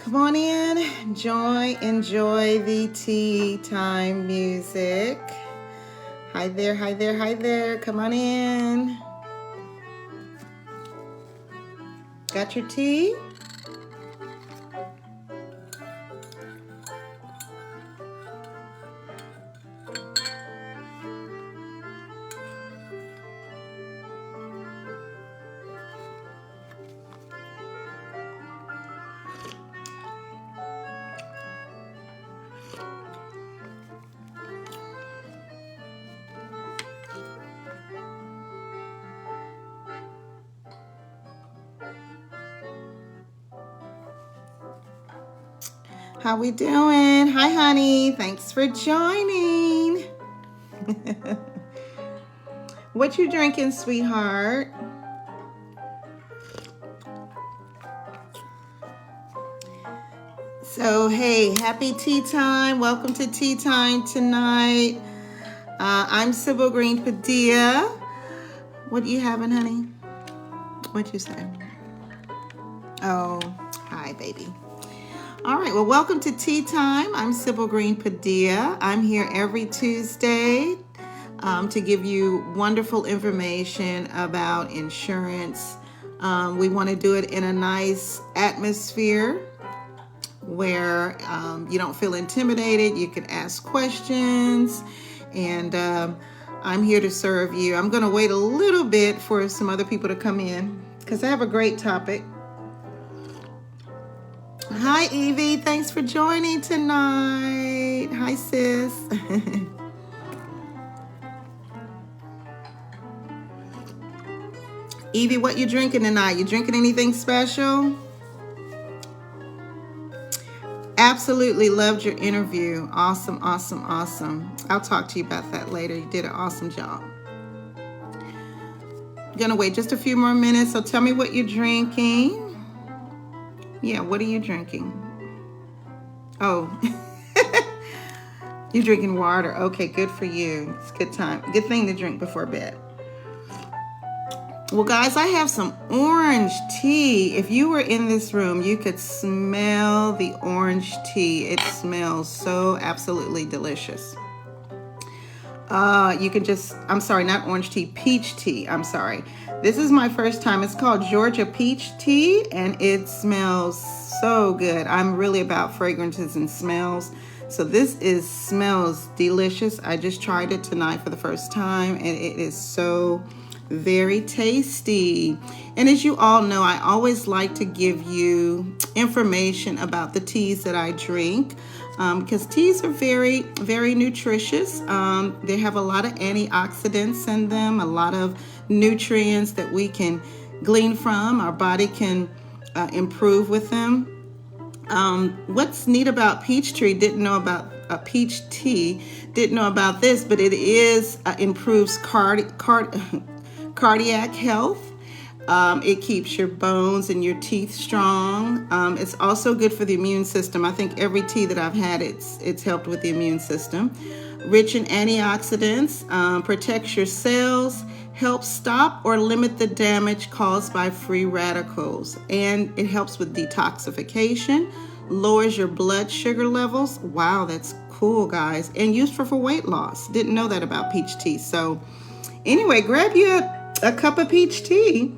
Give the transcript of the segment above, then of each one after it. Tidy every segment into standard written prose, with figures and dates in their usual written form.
Come on in, enjoy the tea time music. Hi there, hi there, hi there. Come on in. Got your tea? How we doing? Hi, honey. Thanks for joining. What you drinking, sweetheart? So, hey, happy tea time. Welcome to tea time tonight. I'm Sybil Green Padilla. What you having, honey? What'd you say? Oh, hi, baby. All right, well, welcome to Tea Time. I'm Sybil Green Padilla. I'm here every Tuesday to give you wonderful information about insurance. We want to do it in a nice atmosphere where you don't feel intimidated. You can ask questions, and I'm here to serve you. I'm going to wait a little bit for some other people to come in because I have a great topic. Hi, Evie. Thanks for joining tonight. Hi, sis. Evie, what you drinking tonight? You drinking anything special? Absolutely loved your interview. Awesome, awesome, awesome. I'll talk to you about that later. You did an awesome job. Gonna wait just a few more minutes, so tell me what you're drinking. Yeah, what are you drinking? Oh, you're drinking water. Okay, good for you. It's a good time. Good thing to drink before bed. Well, guys, I have some orange tea. If you were in this room, you could smell the orange tea. It smells so absolutely delicious. You can just, I'm sorry, not orange tea, peach tea. I'm sorry. This is my first time. It's called Georgia Peach Tea, and it smells so good. I'm really about fragrances and smells. So this smells delicious. I just tried it tonight for the first time, and it is so very tasty. And as you all know, I always like to give you information about the teas that I drink. Because teas are very, very nutritious. They have a lot of antioxidants in them, a lot of nutrients that we can glean from. Our body can improve with them. What's neat about peach tea, didn't know about peach tea, didn't know about this, but it improves cardiac health. It keeps your bones and your teeth strong. It's also good for the immune system. I think every tea that I've had, it's helped with the immune system. Rich in antioxidants, protects your cells, helps stop or limit the damage caused by free radicals. And it helps with detoxification, lowers your blood sugar levels. Wow, that's cool, guys. And useful for weight loss. Didn't know that about peach tea. So anyway, grab you a cup of peach tea.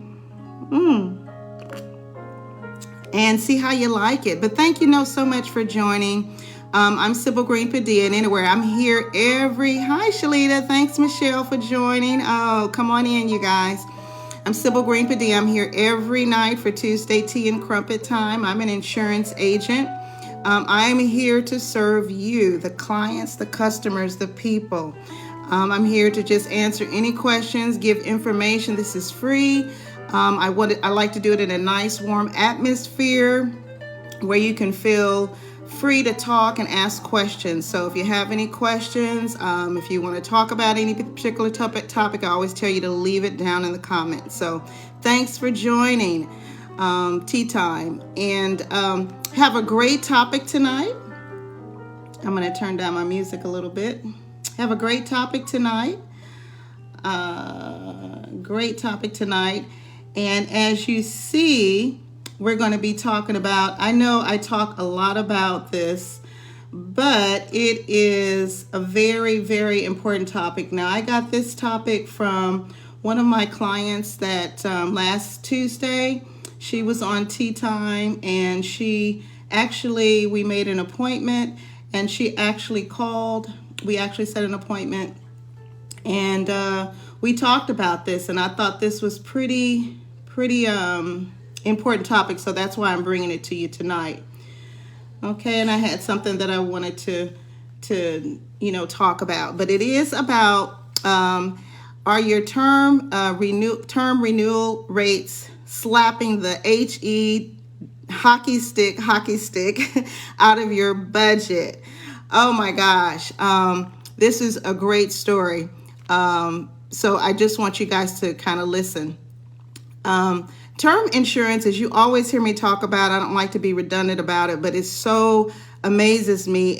And see how you like it. But thank you so much for joining. I'm Sybil Green Padilla, and anyway, I'm here hi, Shalita. Thanks, Michelle, for joining. Oh, come on in, you guys. I'm Sybil Green Padilla. I'm here every night for Tuesday Tea and Crumpet Time. I'm an insurance agent. I'm here to serve you, the clients, the customers, the people. I'm here to just answer any questions, give information. This is free. I like to do it in a nice, warm atmosphere where you can feel free to talk and ask questions. So if you have any questions, if you want to talk about any particular topic, I always tell you to leave it down in the comments. So thanks for joining Tea Time, and have a great topic tonight. I'm going to turn down my music a little bit. Have a great topic tonight. Great topic tonight. And as you see, we're going to be talking about, I know I talk a lot about this, but it is a very, very important topic. Now, I got this topic from one of my clients that last Tuesday, she was on Tea Time, and we made an appointment, and she actually called. We actually set an appointment, and we talked about this, and I thought this was pretty important topic, so that's why I'm bringing it to you tonight. Okay, and I had something that I wanted to talk about, but it is about are your term renewal rates slapping the HE hockey stick out of your budget? Oh my gosh, this is a great story. So I just want you guys to kind of listen. Term insurance, as you always hear me talk about, I don't like to be redundant about it, but it so amazes me.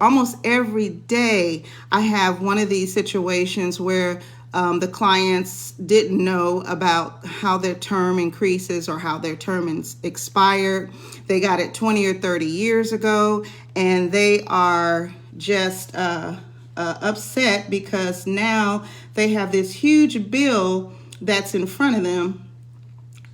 Almost every day, I have one of these situations where the clients didn't know about how their term increases or how their term expired. They got it 20 or 30 years ago, and they are just upset because now they have this huge bill that's in front of them,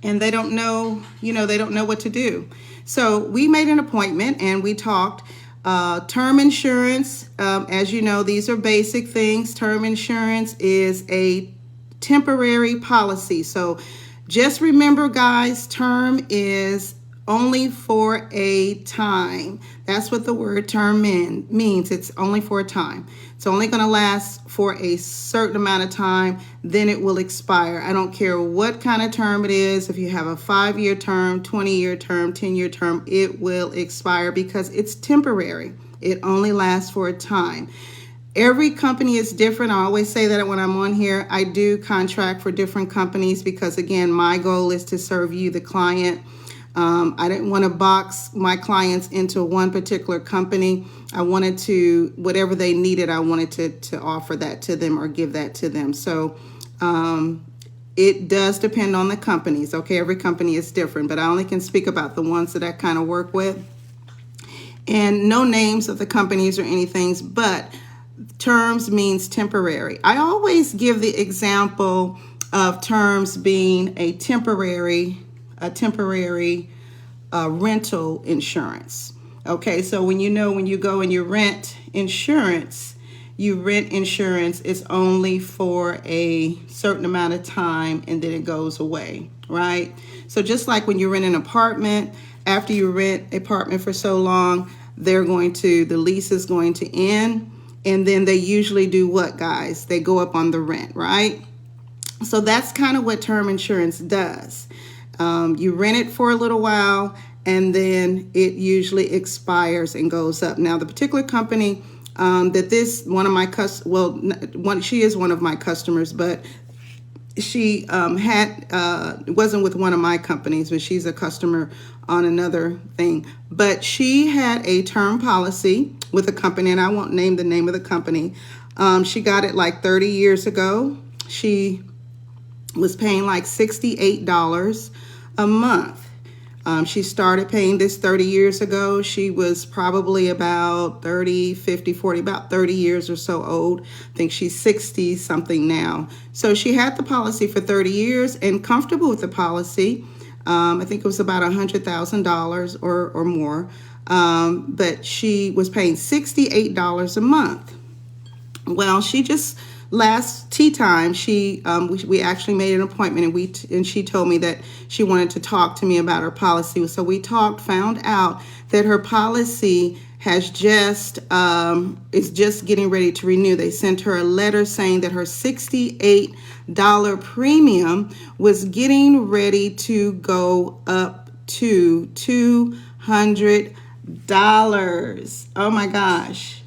and they don't know what to do. So we made an appointment and we talked. Term insurance, as you know, these are basic things. Term insurance is a temporary policy. So just remember, guys, term is only for a time. That's what the word term means. It's only for a time. It's only going to last for a certain amount of time, then it will expire. I don't care what kind of term it is. If you have a 5-year term, 20-year term, 10-year term, it will expire because it's temporary. It only lasts for a time. Every company is different. I always say that when I'm on here. I do contract for different companies because, again, my goal is to serve you, the client. I didn't want to box my clients into one particular company. I wanted to, whatever they needed, I wanted to offer that to them or give that to them. So it does depend on the companies. Okay, every company is different, but I only can speak about the ones that I kind of work with. And no names of the companies or anything, but terms means temporary. I always give the example of terms being a temporary rental insurance. Okay, so when you go and you rent insurance, it's only for a certain amount of time and then it goes away, right? So just like when you rent an apartment, after you rent an apartment for so long, the lease is going to end, and then they usually do what, guys? They go up on the rent, right? So that's kind of what term insurance does. You rent it for a little while, and then it usually expires and goes up. Now, the particular company she is one of my customers, but she wasn't with one of my companies, but she's a customer on another thing. But she had a term policy with a company, and I won't name the name of the company. She got it like 30 years ago. She was paying like $68 a month. She started paying this 30 years ago. She was probably about 30, 50, 40, about 30 years or so old. I think she's 60 something now. So she had the policy for 30 years and comfortable with the policy. I think it was about $100,000 or more. But she was paying $68 a month. Well, she just last tea time, we actually made an appointment, and she told me that she wanted to talk to me about her policy. So we talked, found out that her policy is just getting ready to renew. They sent her a letter saying that her $68 premium was getting ready to go up to $200. Oh my gosh.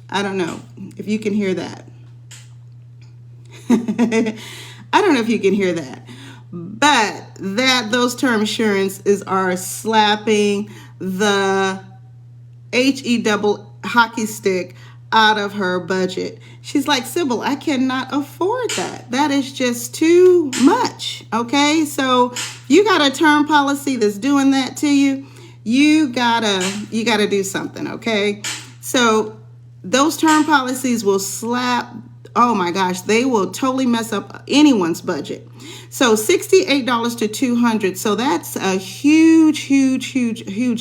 I don't know if you can hear that. I don't know if you can hear that, but those term insurances are slapping the HE double hockey stick out of her budget. She's like, Sybil, I cannot afford that. That is just too much. Okay, so you got a term policy that's doing that to you. You gotta do something. Okay, so those term policies will slap. Oh my gosh, they will totally mess up anyone's budget. So $68 to $200. So that's a huge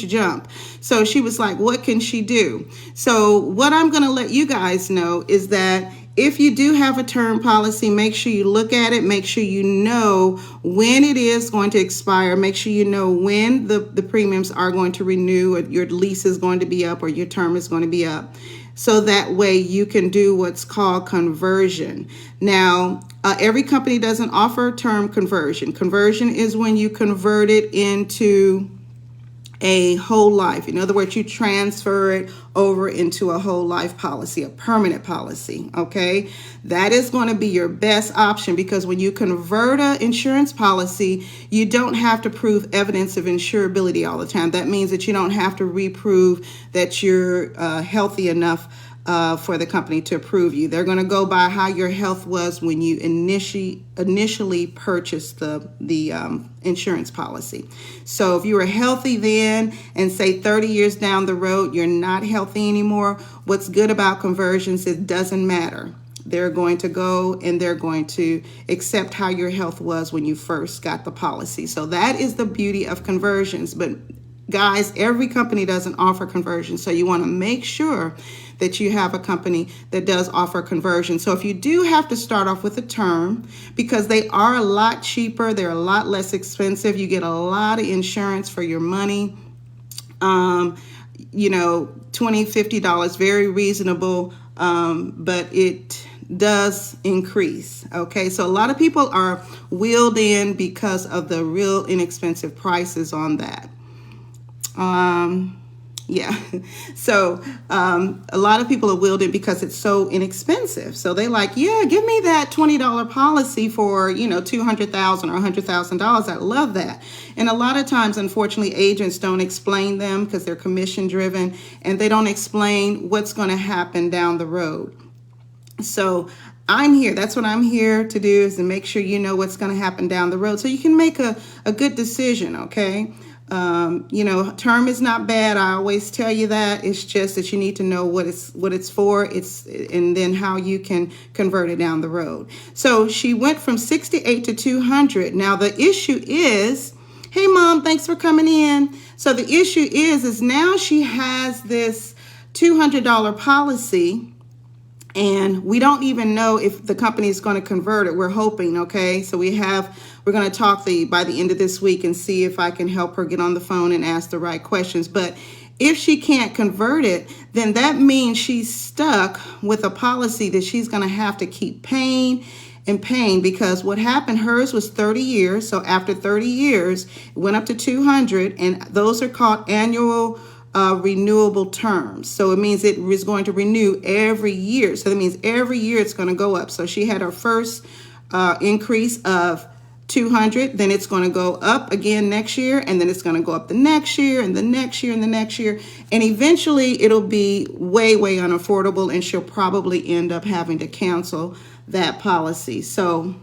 jump. So she was like, what can she do? So what I'm going to let you guys know is that if you do have a term policy, make sure you look at it. Make sure you know when it is going to expire. Make sure you know when the premiums are going to renew, or your lease is going to be up, or your term is going to be up. So that way you can do what's called conversion. Now, every company doesn't offer term conversion. Conversion is when you convert it into a whole life. In other words, you transfer it over into a whole life policy, a permanent policy. Okay, that is going to be your best option, because when you convert an insurance policy, you don't have to prove evidence of insurability all the time. That means that you don't have to reprove that you're healthy enough for the company to approve you. They're going to go by how your health was when you initially purchased the insurance policy. So if you were healthy then, and say 30 years down the road you're not healthy anymore, what's good about conversions, it doesn't matter. They're going to go and they're going to accept how your health was when you first got the policy. So that is the beauty of conversions. But guys, every company doesn't offer conversion. So you want to make sure that you have a company that does offer conversion. So if you do have to start off with a term, because they are a lot cheaper, they're a lot less expensive, you get a lot of insurance for your money. $20, $50, very reasonable, but it does increase. Okay, so a lot of people are wheeled in because of the real inexpensive prices on that. So a lot of people are wheeled in because it's so inexpensive. So they like, yeah, give me that $20 policy for, $200,000 or $100,000. I love that. And a lot of times, unfortunately, agents don't explain them because they're commission driven, and they don't explain what's going to happen down the road. So I'm here. That's what I'm here to do, is to make sure you know what's going to happen down the road so you can make a good decision. Okay. Term is not bad. I always tell you that. It's just that you need to know what it's for. And then how you can convert it down the road. So she went from 68 to 200. Now the issue is, hey mom, thanks for coming in. So the issue is now she has this $200 policy, and we don't even know if the company is going to convert it. We're hoping. Okay, so we're going to talk by the end of this week and see if I can help her get on the phone and ask the right questions. But if she can't convert it, then that means she's stuck with a policy that she's going to have to keep paying and paying, because what happened, hers was 30 years. So after 30 years, it went up to 200, and those are called annual renewable terms. So it means it is going to renew every year. So that means every year it's going to go up. So she had her first increase of 200, then it's going to go up again next year, and then it's going to go up the next year, and the next year, and the next year, and eventually it'll be way unaffordable, and she'll probably end up having to cancel that policy. So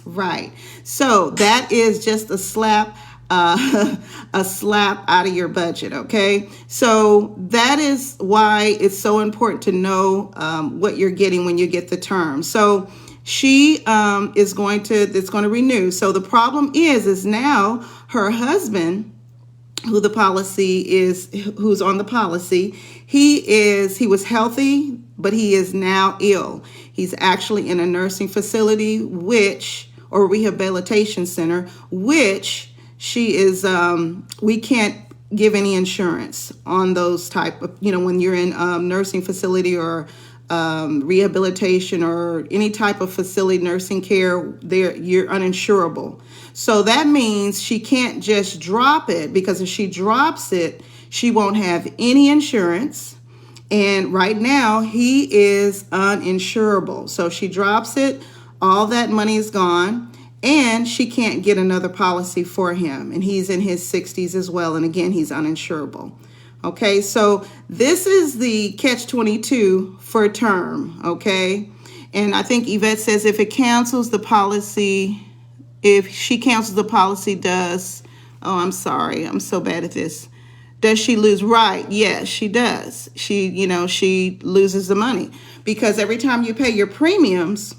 right, so that is just a slap out of your budget. Okay, so that is why it's so important to know what you're getting when you get the term. So she it's going to renew. So the problem is now her husband, who's on the policy, he was healthy, but he is now ill. He's actually in a nursing facility, or rehabilitation center, which she is, we can't give any insurance on those type of, when you're in nursing facility or rehabilitation or any type of facility, nursing care, you're uninsurable. So that means she can't just drop it, because if she drops it, she won't have any insurance. And right now he is uninsurable. So if she drops it, all that money is gone, and she can't get another policy for him. And he's in his 60s as well. And again, he's uninsurable. Okay, so this is the catch-22 for term, okay? And I think Yvette says if it cancels the policy, if she cancels the policy, does, oh, I'm sorry, I'm so bad at this. Does she lose? Right, yes, she does. She, you know, she loses the money because every time you pay your premiums,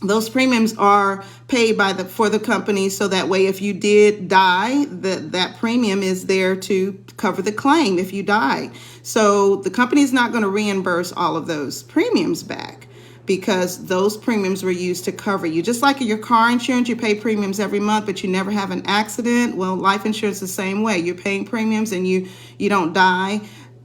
those premiums are paid by for the company, so that way if you did die, that premium is there to cover the claim if you die. So the company is not going to reimburse all of those premiums back because those premiums were used to cover you. Just like your car insurance, you pay premiums every month, but you never have an accident. Well, life insurance is the same way. You're paying premiums and you don't die.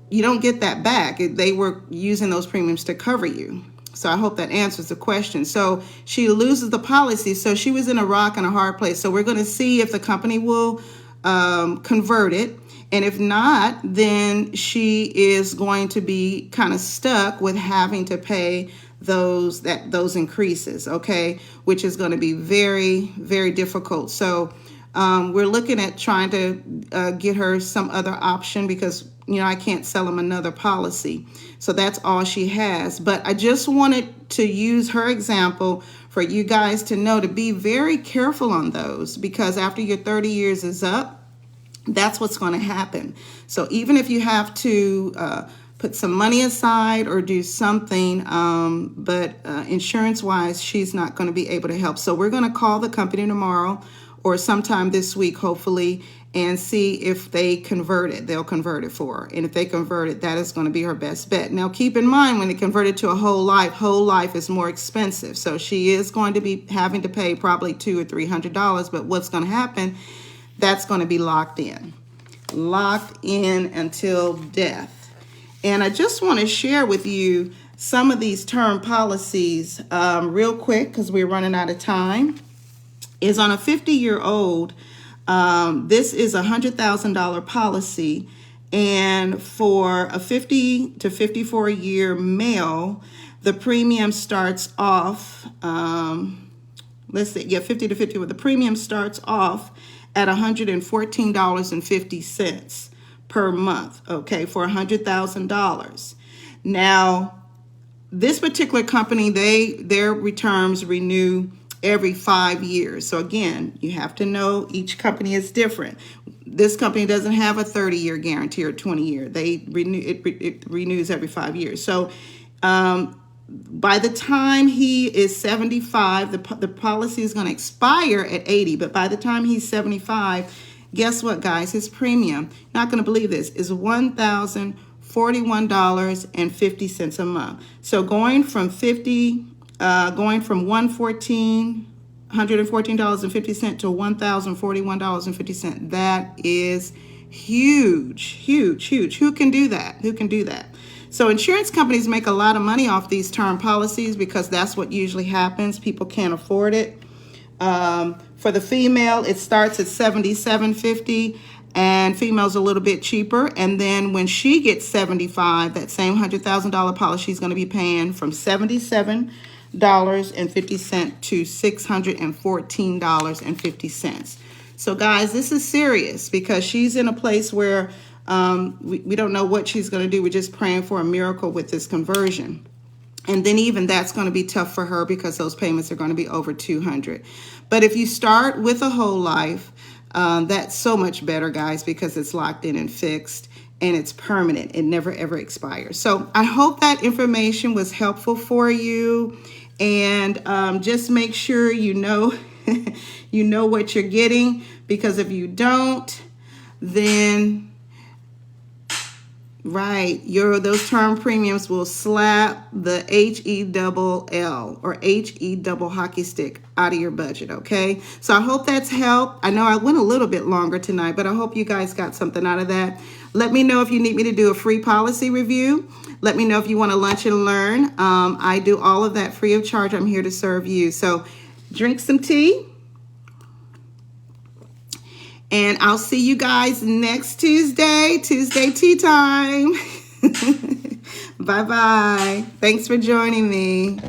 You don't get that back. They were using those premiums to cover you. So I hope that answers the question. So she loses the policy. So she was in a rock and a hard place. So we're going to see if the company will convert it. And if not, then she is going to be kind of stuck with having to pay those increases, okay, which is going to be very, very difficult. So we're looking at trying to get her some other option because, you know, I can't sell them another policy. So that's all she has. But I just wanted to use her example for you guys to know to be very careful on those, because after your 30 years is up, that's what's going to happen. So even if you have to put some money aside or do something, but insurance-wise, she's not going to be able to help. So we're going to call the company tomorrow or sometime this week, hopefully, and see if they convert it. They'll convert it for her. And if they convert it, that is going to be her best bet. Now, keep in mind, when they convert it to a whole life is more expensive. So she is going to be having to pay probably $200 or $300. But what's going to happen, that's going to be locked in until death. And I just want to share with you some of these term policies real quick because we're running out of time. Is on a 50-year-old. This is a $100,000 policy, and for a 50 to 54-year male, the premium starts off. Let's see, 50 to 50. The premium starts off at $114.50 per month. Okay, for $100,000. Now, this particular company, their returns renew every 5 years. So again, you have to know each company is different. This company doesn't have a 30-year guarantee or 20-year. They renew it renews every 5 years. So by the time he is 75, the policy is going to expire at 80. But by the time he's 75, guess what, guys? His premium, not going to believe this, is $1,041.50 a month. So going from $114.50 to $1,041.50. That is huge, huge, huge. Who can do that? Who can do that? So insurance companies make a lot of money off these term policies because that's what usually happens. People can't afford it. For the female, it starts at $77.50, and female's a little bit cheaper. And then when she gets 75, that same $100,000 policy, she's going to be paying from $77.50 to $614.50. So guys, this is serious because she's in a place where we don't know what she's going to do. We're just praying for a miracle with this conversion. And then even that's going to be tough for her because those payments are going to be over $200. But if you start with a whole life, that's so much better, guys, because it's locked in and fixed and it's permanent. It never, ever expires. So I hope that information was helpful for you. And just make sure you know, you know what you're getting, because if you don't, then those term premiums will slap the HELL or HE double hockey stick out of your budget, okay? So I hope that's helped. I know I went a little bit longer tonight, but I hope you guys got something out of that. Let me know if you need me to do a free policy review. Let me know if you want to lunch and learn. I do all of that free of charge. I'm here to serve you. So drink some tea. And I'll see you guys next Tuesday tea time. Bye-bye. Thanks for joining me.